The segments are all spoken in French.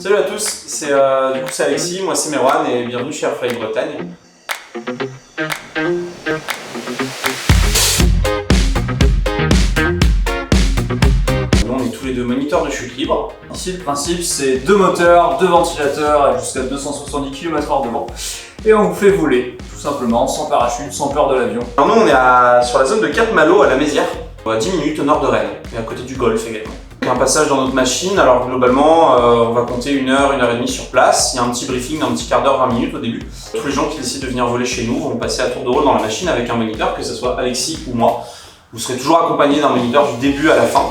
Salut à tous, c'est Alexis, moi c'est Merwan et bienvenue chez Airfly Bretagne. Nous, on est tous les deux moniteurs de chute libre. Ici, le principe, c'est 2 moteurs, 2 ventilateurs et jusqu'à 270 km/h de vent. Et on vous fait voler, tout simplement, sans parachute, sans peur de l'avion. Alors nous, on est sur la zone de Cap-Malo à la Mézières, à 10 minutes au nord de Rennes, et à côté du Golfe également. Un passage dans notre machine, alors globalement, on va compter 1 heure, 1 heure et demie sur place. Il y a un petit briefing d'un petit quart d'heure, 20 minutes au début. Tous les gens qui décident de venir voler chez nous vont passer à tour de rôle dans la machine avec un moniteur, que ce soit Alexis ou moi. Vous serez toujours accompagné d'un moniteur du début à la fin.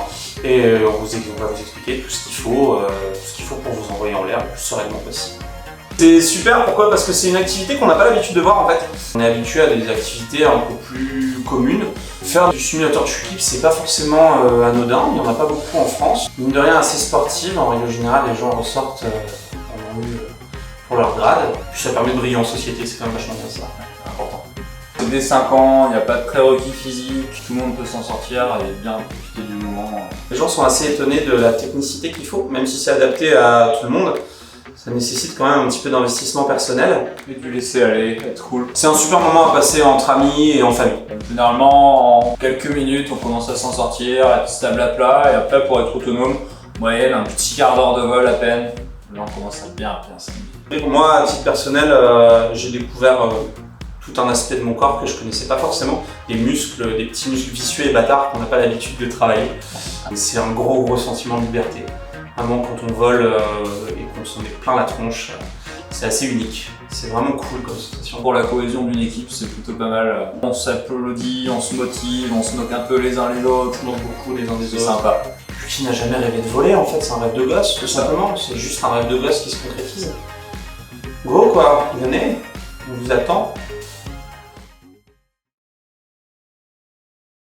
Et on va vous expliquer tout ce qu'il faut pour vous envoyer en l'air le plus sereinement possible. C'est super, pourquoi? Parce que c'est une activité qu'on n'a pas l'habitude de voir en fait. On est habitué à des activités un peu plus communes. Faire du simulateur de chute libre, c'est pas forcément anodin, il n'y en a pas beaucoup en France. Mine de rien, assez sportive, en règle générale, les gens ressortent en rue pour leur grade. Puis ça permet de briller en société, c'est quand même vachement bien ça, important. Dès 5 ans, il n'y a pas de prérequis physique, tout le monde peut s'en sortir et bien profiter du moment. Les gens sont assez étonnés de la technicité qu'il faut, même si c'est adapté à tout le monde. Ça nécessite quand même un petit peu d'investissement personnel. Et du laisser aller, être cool. C'est un super moment à passer entre amis et en famille. Généralement, en quelques minutes, on commence à s'en sortir, à être stable à plat, et après, pour être autonome, moyenne, un petit quart d'heure de vol à peine. Là, on commence à bien s'amuser. Moi, à titre personnel, j'ai découvert tout un aspect de mon corps que je connaissais pas forcément. Des muscles, des petits muscles vicieux et bâtards qu'on n'a pas l'habitude de travailler. C'est un gros sentiment de liberté. Vraiment, quand on vole et qu'on s'en met plein la tronche, c'est assez unique. C'est vraiment cool comme sensation. Pour la cohésion d'une équipe, c'est plutôt pas mal. On s'applaudit, on se motive, on se moque un peu les uns les autres, On moque beaucoup les uns des autres. c'est sympa. Qui n'a jamais rêvé de voler en fait, c'est un rêve de gosse tout simplement. C'est juste un rêve de gosse qui se concrétise. Go quoi, venez, on vous attend.